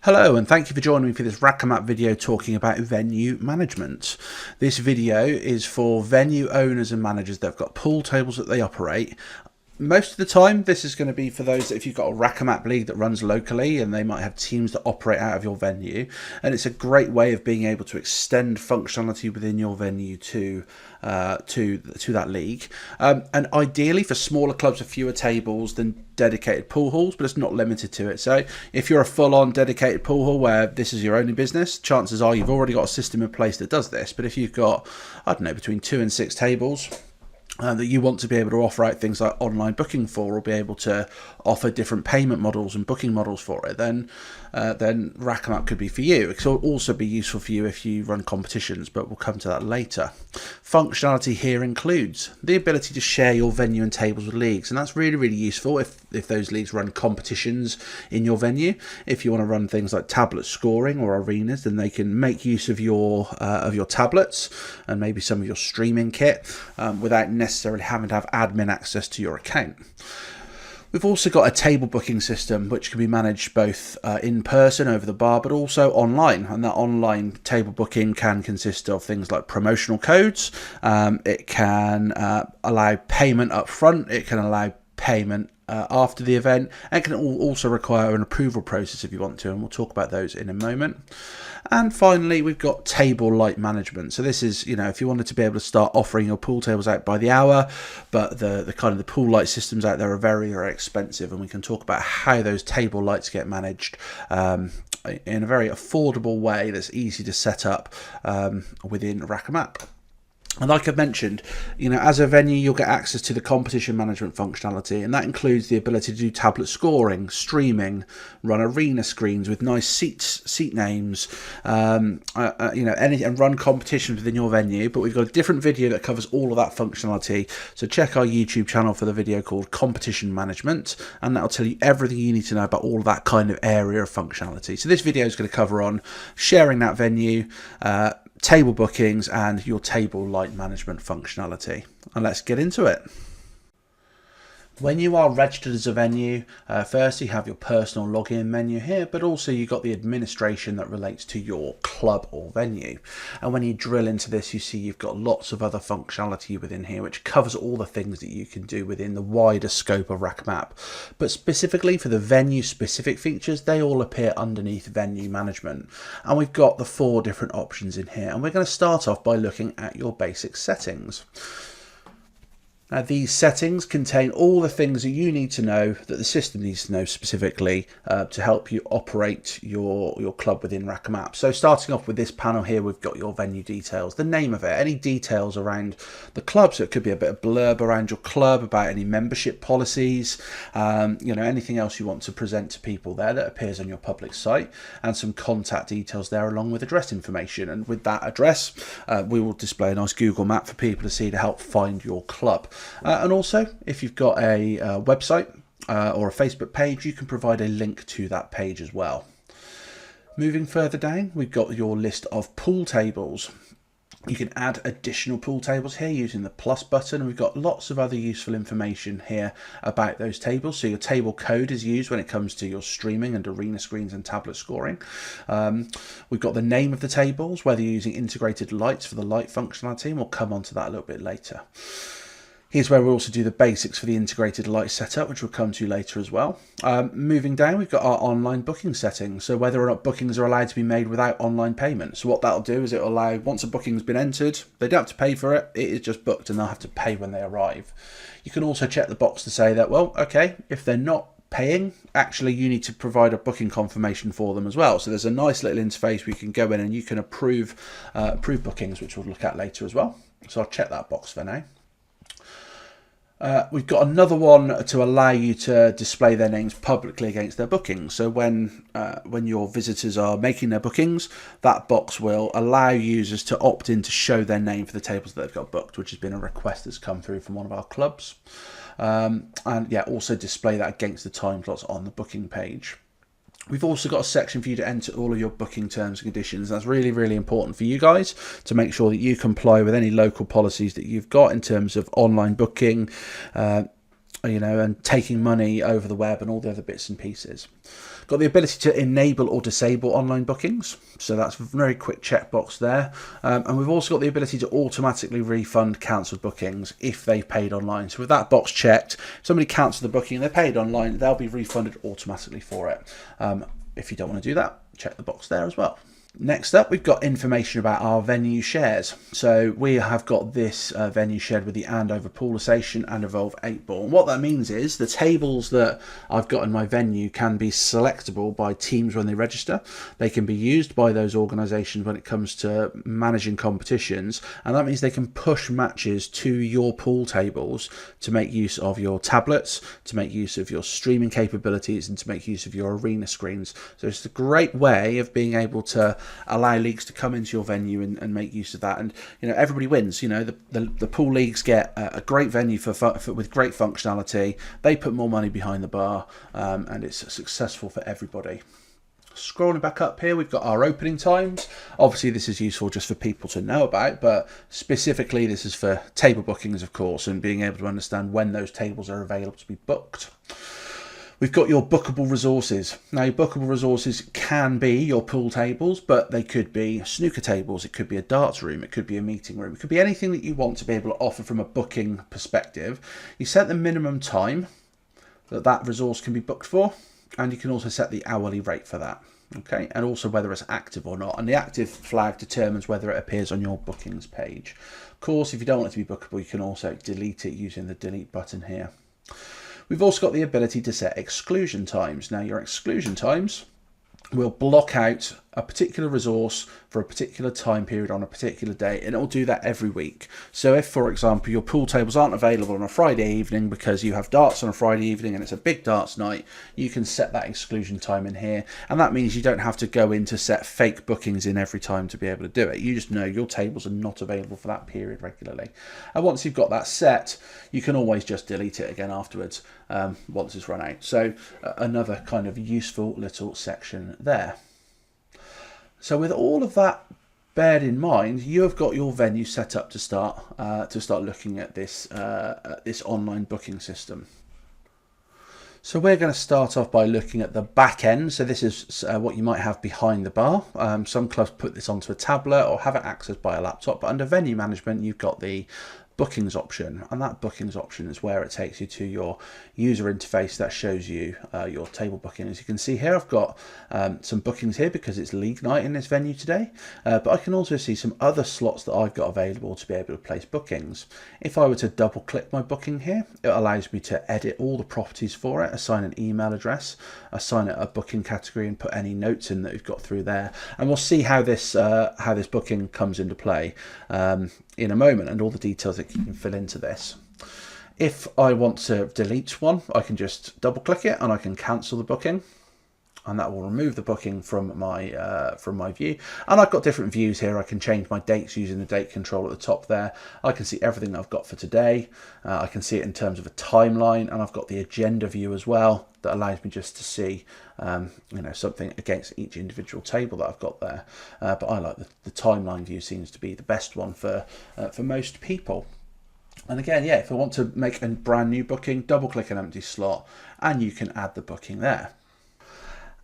Hello and thank you for joining me for this RackEmApp video talking about venue management. This video is for venue owners and managers that have got pool tables that they operate. Most of the time this is going to be for those that if you've got a RackEmApp league that runs locally and they might have teams that operate out of your venue, and it's a great way of being able to extend functionality within your venue to that league, and ideally for smaller clubs with fewer tables than dedicated pool halls, but it's not limited to it. So if you're a full-on dedicated pool hall where this is your only business, chances are you've already got a system in place that does this. But if you've got, I don't know, between 2 and 6 tables that you want to be able to offer out things like online booking for, or be able to offer different payment models and booking models for it, then RackEmApp could be for you. It could also be useful for you if you run competitions, but we'll come to that later. Functionality here includes the ability to share your venue and tables with leagues, and that's really useful if those leagues run competitions in your venue. If you want to run things like tablet scoring or arenas, then they can make use of your tablets and maybe some of your streaming kit without necessarily having to have admin access to your account. We've also got a table booking system which can be managed both in person over the bar but also online, and that online table booking can consist of things like promotional codes. It can allow payment up front, it can allow payment after the event, and it can also require an approval process if you want to, and we'll talk about those in a moment. And finally, we've got table light management. So this is, if you wanted to be able to start offering your pool tables out by the hour, but the kind of the pool light systems out there are very expensive, and we can talk about how those table lights get managed in a very affordable way that's easy to set up within RackEmApp. And like I've mentioned, as a venue, you'll get access to the competition management functionality, and that includes the ability to do tablet scoring, streaming, run arena screens with nice seat names, and run competitions within your venue. But we've got a different video that covers all of that functionality. So check our YouTube channel for the video called Competition Management, and that'll tell you everything you need to know about all of that kind of area of functionality. So this video is going to cover on sharing that venue, table bookings, and your table light management functionality. And let's get into it. When you are registered as a venue, first you have your personal login menu here, but also you've got the administration that relates to your club or venue. And when you drill into this, you see you've got lots of other functionality within here, which covers all the things that you can do within the wider scope of RackEmApp. But specifically for the venue specific features, they all appear underneath venue management. And we've got the 4 different options in here. And we're going to start off by looking at your basic settings. Now, these settings contain all the things that you need to know, that the system needs to know specifically to help you operate your club within RackEmApp. So starting off with this panel here, we've got your venue details, the name of it, any details around the club. So it could be a bit of blurb around your club, about any membership policies, anything else you want to present to people there that appears on your public site, and some contact details there along with address information. And with that address, we will display a nice Google map for people to see to help find your club. And also, if you've got a website or a Facebook page, you can provide a link to that page as well. Moving further down, we've got your list of pool tables. You can add additional pool tables here using the plus button, and we've got lots of other useful information here about those tables. So your table code is used when it comes to your streaming and arena screens and tablet scoring. We've got the name of the tables, whether you're using integrated lights for the light functionality, and we'll come on to that a little bit later. Here's where we also do the basics for the integrated light setup, which we'll come to later as well. Moving down, we've got our online booking settings. So whether or not bookings are allowed to be made without online payment. So what that'll do is it'll allow, once a booking's been entered, they don't have to pay for it. It is just booked and they'll have to pay when they arrive. You can also check the box to say that, well, okay, if they're not paying, actually you need to provide a booking confirmation for them as well. So there's a nice little interface where you can go in and you can approve bookings, which we'll look at later as well. So I'll check that box for now. We've got another one to allow you to display their names publicly against their bookings. So when your visitors are making their bookings, that box will allow users to opt in to show their name for the tables that they've got booked, which has been a request that's come through from one of our clubs. And yeah, also display that against the time slots on the booking page. We've also got a section for you to enter all of your booking terms and conditions. That's really important for you guys to make sure that you comply with any local policies that you've got in terms of online booking, and taking money over the web and all the other bits and pieces. Got the ability to enable or disable online bookings, so that's a very quick checkbox there. And we've also got the ability to automatically refund cancelled bookings if they've paid online. So with that box checked, if somebody cancelled the booking and they paid online, they'll be refunded automatically for it. If you don't want to do that, check the box there as well. Next up, we've got information about our venue shares. So we have got this venue shared with the Andover Pool Association and Evolve 8 Ball. And what that means is the tables that I've got in my venue can be selectable by teams when they register. They can be used by those organisations when it comes to managing competitions. And that means they can push matches to your pool tables to make use of your tablets, to make use of your streaming capabilities, and to make use of your arena screens. So it's a great way of being able to allow leagues to come into your venue and make use of that, and everybody wins. The pool leagues get a great venue with great functionality. They put more money behind the bar, and it's successful for everybody. Scrolling back up here, we've got our opening times. Obviously this is useful just for people to know about, but specifically this is for table bookings, of course, and being able to understand when those tables are available to be booked. We've got your bookable resources. Now, your bookable resources can be your pool tables, but they could be snooker tables, it could be a darts room, it could be a meeting room, it could be anything that you want to be able to offer from a booking perspective. You set the minimum time that resource can be booked for, and you can also set the hourly rate for that. Okay, and also whether it's active or not. And the active flag determines whether it appears on your bookings page. Of course, if you don't want it to be bookable, you can also delete it using the delete button here. We've also got the ability to set exclusion times. Now, your exclusion times will block out a particular resource for a particular time period on a particular day, and it will do that every week. So if, for example, your pool tables aren't available on a Friday evening because you have darts on a Friday evening and it's a big darts night, you can set that exclusion time in here, and that means you don't have to go in to set fake bookings in every time to be able to do it. You just know your tables are not available for that period regularly, and once you've got that set, you can always just delete it again afterwards once it's run out. So another kind of useful little section there. So with all of that bared in mind, you have got your venue set up to start looking at this online booking system. So we're going to start off by looking at the back end. So this is what you might have behind the bar. Some clubs put this onto a tablet or have it accessed by a laptop, but under venue management, you've got the bookings option, and that bookings option is where it takes you to your user interface that shows you your table booking. As you can see here, I've got some bookings here because it's league night in this venue today, but I can also see some other slots that I've got available to be able to place bookings. If I were to double click my booking here, it allows me to edit all the properties for it, assign an email address, assign it a booking category, and put any notes in that we've got through there. And we'll see how this booking comes into play in a moment, and all the details that you can fill into this. If I want to delete one, I can just double click it and I can cancel the booking, and that will remove the booking from my view. And I've got different views here. I can change my dates using the date control at the top there. I can see everything I've got for today. I can see it in terms of a timeline, and I've got the agenda view as well that allows me just to see something against each individual table that I've got there. But I like the timeline view, seems to be the best one for most people. And again, yeah, if I want to make a brand new booking, double click an empty slot and you can add the booking there.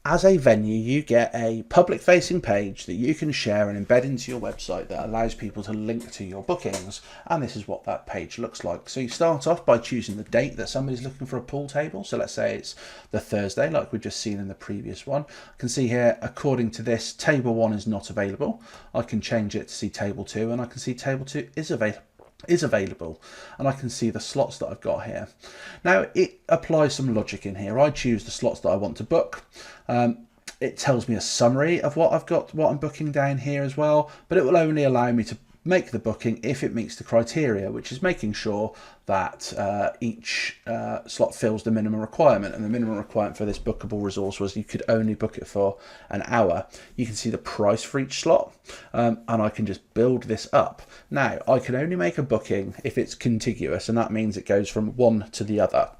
As a venue, you get a public facing page that you can share and embed into your website that allows people to link to your bookings. And this is what that page looks like. So you start off by choosing the date that somebody's looking for a pool table. So let's say it's the Thursday, like we've just seen in the previous one. I can see here, according to this, table 1 is not available. I can change it to see table 2, and I can see table 2 is available, and I can see the slots that I've got here. Now it applies some logic in here. I choose the slots that I want to book. It tells me a summary of what I'm booking down here as well, but it will only allow me to make the booking if it meets the criteria, which is making sure that each slot fills the minimum requirement. And the minimum requirement for this bookable resource was you could only book it for an hour. You can see the price for each slot, and I can just build this up. Now, I can only make a booking if it's contiguous, and that means it goes from one to the other.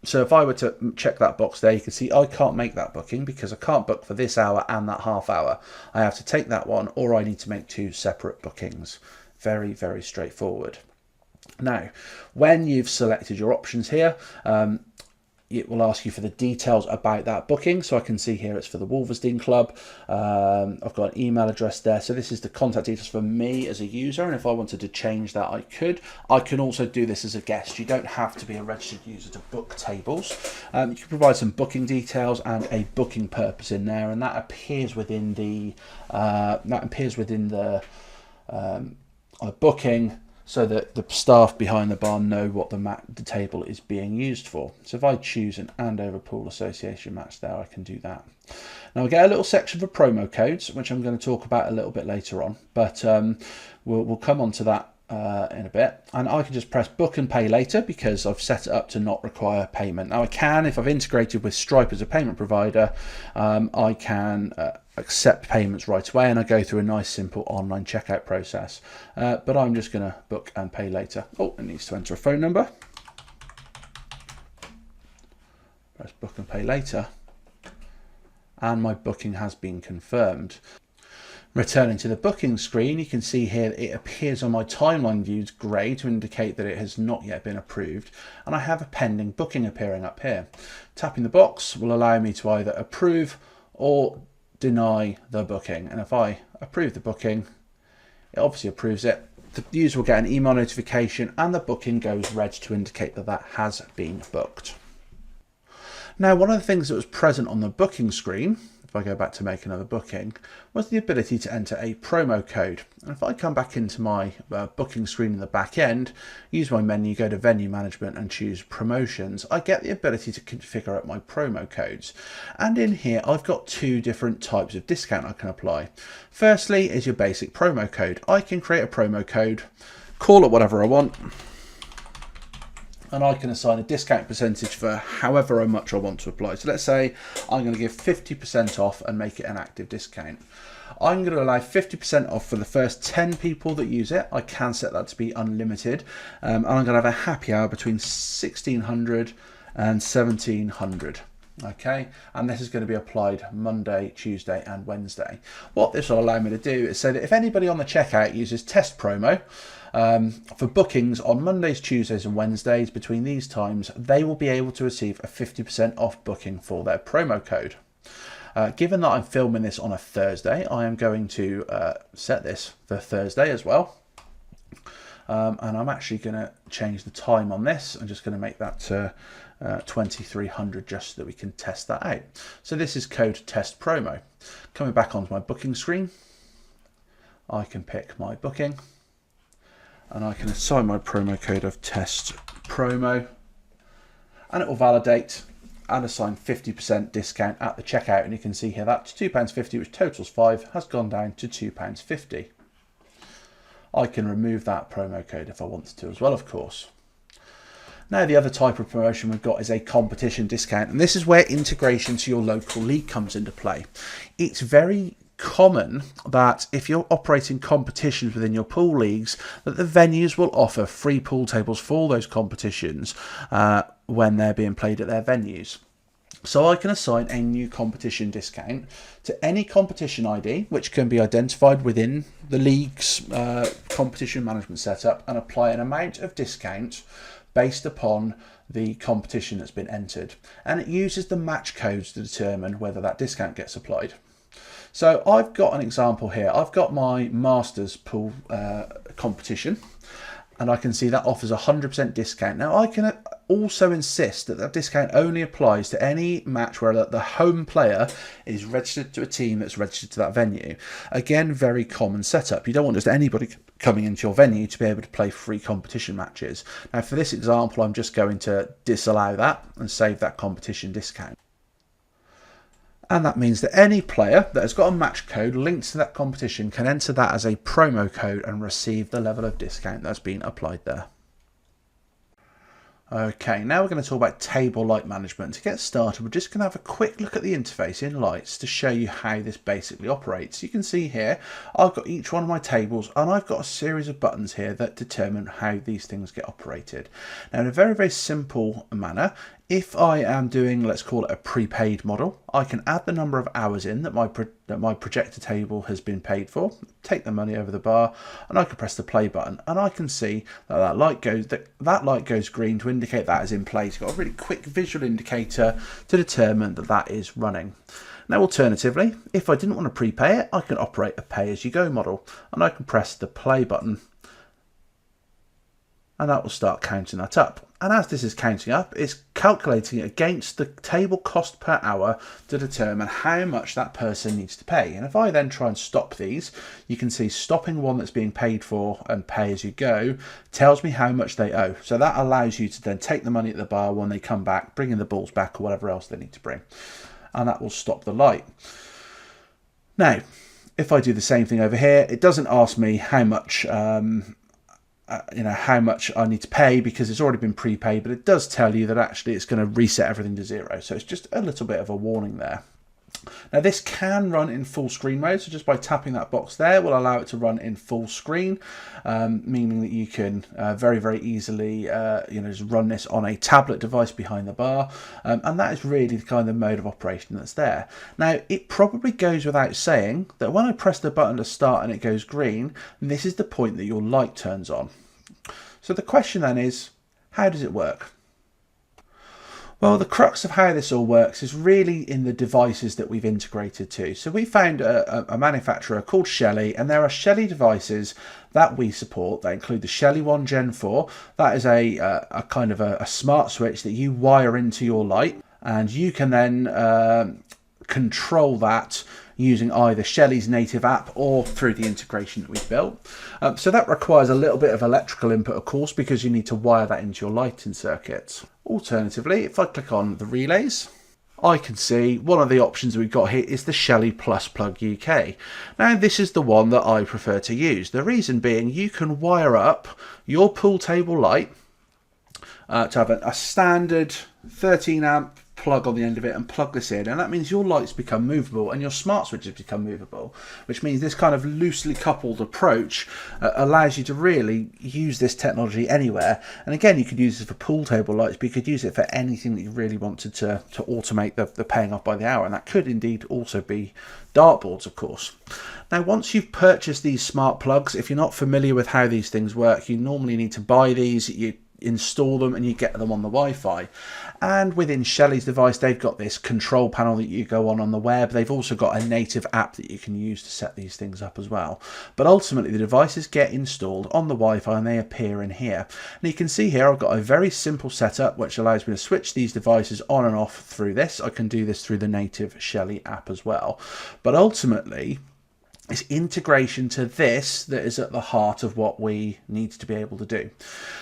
So if I were to check that box there, you can see I can't make that booking because I can't book for this hour and that half hour. I have to take that one, or I need to make 2 separate bookings. Very, very straightforward. Now, when you've selected your options here, it will ask you for the details about that booking. So I can see here it's for the Wolverstein Club. I've got an email address there. So this is the contact details for me as a user. And if I wanted to change that, I could. I can also do this as a guest. You don't have to be a registered user to book tables. You can provide some booking details and a booking purpose in there, and that appears within the booking, so that the staff behind the bar know what the table is being used for. So if I choose an Andover Pool Association match there, I can do that. Now I get a little section for promo codes, which I'm going to talk about a little bit later on, but we'll come on to that in a bit. And I can just press book and pay later because I've set it up to not require payment. Now I can, if I've integrated with Stripe as a payment provider, I can accept payments right away, and I go through a nice simple online checkout process. But I'm just going to book and pay later. Oh, it needs to enter a phone number. Press book and pay later, and my booking has been confirmed. Returning to the booking screen, you can see here it appears on my timeline views grey to indicate that it has not yet been approved, and I have a pending booking appearing up here. Tapping the box will allow me to either approve or deny the booking, and if I approve the booking, it obviously approves it. The user will get an email notification and the booking goes red to indicate that that has been booked. Now, one of the things that was present on the booking screen, if I go back to make another booking, was the ability to enter a promo code. And if I come back into my booking screen in the back end, use my menu, go to venue management and choose promotions, I get the ability to configure up my promo codes. And in here, I've got two different types of discount I can apply. Firstly is your basic promo code. I can create a promo code, call it whatever I want, and I can assign a discount percentage for however much I want to apply. So let's say I'm going to give 50% off and make it an active discount. I'm going to allow 50% off for the first 10 people that use it. I can set that to be unlimited. And I'm going to have a happy hour between 1600 and 1700. Okay, and this is going to be applied Monday, Tuesday and Wednesday. What this will allow me to do is say that if anybody on the checkout uses test promo for bookings on Mondays, Tuesdays and Wednesdays between these times, they will be able to receive a 50% off booking for their promo code. Given that I'm filming this on a Thursday, I am going to set this for Thursday as well. And I'm actually going to change the time on this. I'm just going to make that 2300 just so that we can test that out. So this is code test promo. Coming back onto my booking screen, I can pick my booking and I can assign my promo code of test promo, and it will validate and assign 50% discount at the checkout. And you can see here that £2.50, which totals £5, has gone down to £2.50. I can remove that promo code if I wanted to as well, of course. Now, the other type of promotion we've got is a competition discount, and this is where integration to your local league comes into play. It's very common that if you're operating competitions within your pool leagues, that the venues will offer free pool tables for those competitions when they're being played at their venues. So I can assign a new competition discount to any competition ID, which can be identified within the league's competition management setup, and apply an amount of discount based upon the competition that's been entered. And it uses the match codes to determine whether that discount gets applied. So I've got an example here. I've got my Masters pool competition, and I can see that offers a 100% discount. Now I can also insist that that discount only applies to any match where the home player is registered to a team that's registered to that venue. Again, very common setup. You don't want just anybody coming into your venue to be able to play free competition matches. Now for this example, I'm just going to disallow that and save that competition discount. And that means that any player that has got a match code linked to that competition can enter that as a promo code and receive the level of discount that's been applied there. Okay, now we're going to talk about table light management. To get started, we're just going to have a quick look at the interface in Lights to show you how this basically operates. You can see here, I've got each one of my tables and I've got a series of buttons here that determine how these things get operated. Now, in a very, very simple manner, If I am doing, let's call it a prepaid model, I can add the number of hours in that my projector table has been paid for, take the money over the bar, and I can press the play button, and I can see that light goes green to indicate that is in place. Got a really quick visual indicator to determine that that is running. Now, alternatively, if I didn't want to prepay it, I can operate a pay-as-you-go model, and I can press the play button, and that will start counting that up. And as this is counting up, it's calculating it against the table cost per hour to determine how much that person needs to pay. And if I then try and stop these, you can see stopping one that's being paid for and pay as you go tells me how much they owe. So that allows you to then take the money at the bar when they come back, bring in the balls back or whatever else they need to bring. And that will stop the light. Now, if I do the same thing over here, it doesn't ask me how much how much I need to pay because it's already been prepaid, but it does tell you that actually it's going to reset everything to 0. So it's just a little bit of a warning there. Now this can run in full screen mode, so just by tapping that box there will allow it to run in full screen, meaning that you can very easily just run this on a tablet device behind the bar, and that is really the kind of mode of operation that's there. Now it probably goes without saying that when I press the button to start and it goes green, this is the point that your light turns on. So the question then is, how does it work? Well, the crux of how this all works is really in the devices that we've integrated to. So we found a manufacturer called Shelly, and there are Shelly devices that we support. They include the Shelly 1 Gen 4. That is a kind of a smart switch that you wire into your light, and you can then control that using either Shelly's native app or through the integration that we've built. So that requires a little bit of electrical input, of course, because you need to wire that into your lighting circuits. Alternatively, if I click on the relays, I can see one of the options we've got here is the Shelly Plus Plug UK. Now this is the one that I prefer to use. The reason being you can wire up your pool table light to have a standard 13 amp plug on the end of it and plug this in, and that means your lights become movable and your smart switches become movable, which means this kind of loosely coupled approach allows you to really use this technology anywhere. And again, you could use it for pool table lights, but you could use it for anything that you really wanted to automate the paying off by the hour, and that could indeed also be dartboards, of course. Now once you've purchased these smart plugs, if you're not familiar with how these things work, you normally need to buy these, you install them and you get them on the Wi-Fi. And within Shelly's device, they've got this control panel that you go on the web. They've also got a native app that you can use to set these things up as well. But ultimately the devices get installed on the Wi-Fi and they appear in here. And you can see here I've got a very simple setup which allows me to switch these devices on and off through this. I can do this through the native Shelly app as well. But ultimately it's integration to this that is at the heart of what we need to be able to do.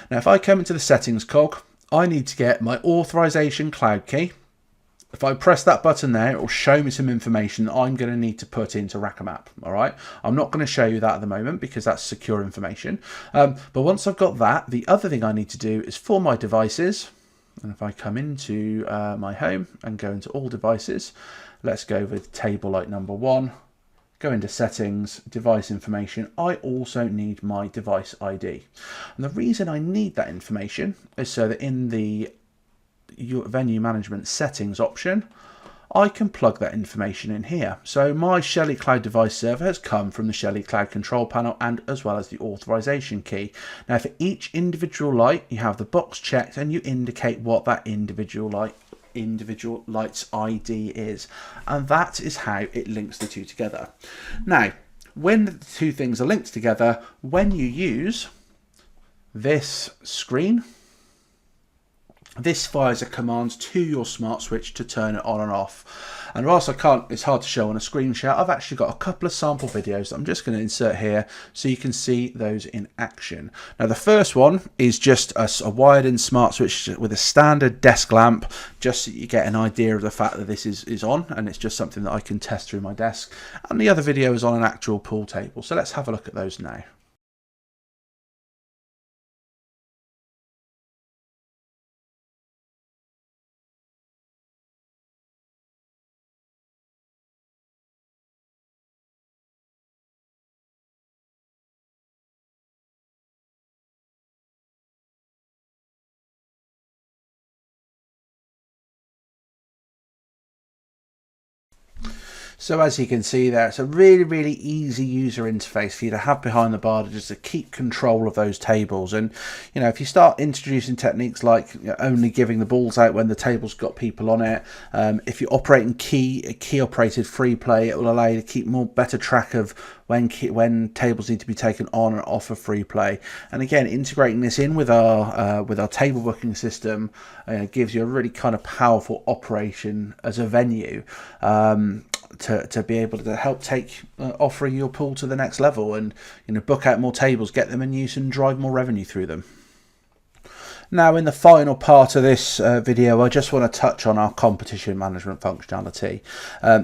Now, if I come into the settings cog, I need to get my authorization cloud key. If I press that button there, it will show me some information that I'm going to need to put into RackEmApp. All right. I'm not going to show you that at the moment because that's secure information. But once I've got that, the other thing I need to do is for my devices. And if I come into my home and go into all devices, let's go with table light number 1. Go into settings, device information. I also need my device ID. And the reason I need that information is so that in the venue management settings option, I can plug that information in here. So my Shelly Cloud device server has come from the Shelly Cloud control panel and as well as the authorization key. Now for each individual light, you have the box checked and you indicate what that individual light's ID is, and that is how it links the two together. Now when the two things are linked together, when you use this screen, this fires a command to your smart switch to turn it on and off. And whilst it's hard to show on a screen share, I've actually got a couple of sample videos that I'm just going to insert here so you can see those in action. Now the first one is just a wired in smart switch with a standard desk lamp, just so you get an idea of the fact that this is on, and it's just something that I can test through my desk. And the other video is on an actual pool table. So let's have a look at those now. So as you can see there, it's a really, really easy user interface for you to have behind the bar to just to keep control of those tables. And, you know, if you start introducing techniques like, you know, only giving the balls out when the table's got people on it, if you're operating key operated free play, it will allow you to keep better track of when tables need to be taken on and off of free play. And again, integrating this in with our table booking system gives you a really kind of powerful operation as a venue. To be able to help take offering your pool to the next level, and, you know, book out more tables, get them in use, and drive more revenue through them. Now, in the final part of this video, I just want to touch on our competition management functionality.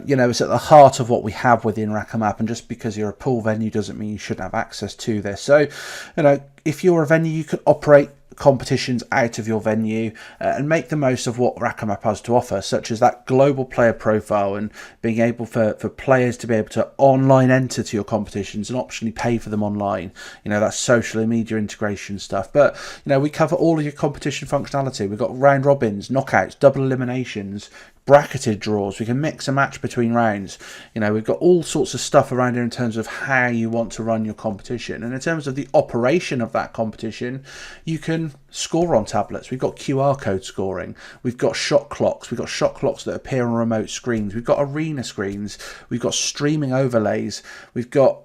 You know, it's at the heart of what we have within RackEmApp, and just because you're a pool venue doesn't mean you shouldn't have access to this. So, you know, if you're a venue, you can operate competitions out of your venue and make the most of what RackEmApp has to offer, such as that global player profile and being able for players to be able to online enter to your competitions and optionally pay for them online. You know, that's social media integration stuff. But, you know, we cover all of your competition functionality. We've got round robins, knockouts, double eliminations, bracketed draws. We can mix and match between rounds. You know, we've got all sorts of stuff around here in terms of how you want to run your competition. And in terms of the operation of that competition, you can score on tablets. We've got QR code scoring. We've got shot clocks. We've got shot clocks that appear on remote screens. We've got arena screens. We've got streaming overlays. We've got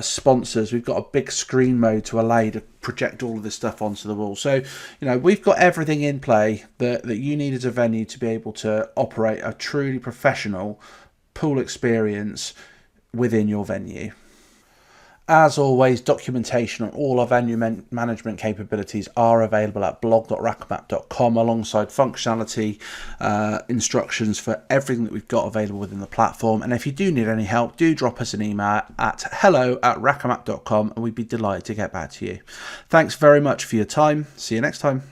sponsors. We've got a big screen mode to allow you to project all of this stuff onto the wall. So, you know, we've got everything in play that you need as a venue to be able to operate a truly professional pool experience within your venue. As always, documentation on all our venue management capabilities are available at blog.rackemap.com, alongside functionality instructions for everything that we've got available within the platform. And if you do need any help, do drop us an email at hello@rackemap.com and we'd be delighted to get back to you. Thanks very much for your time. See you next time.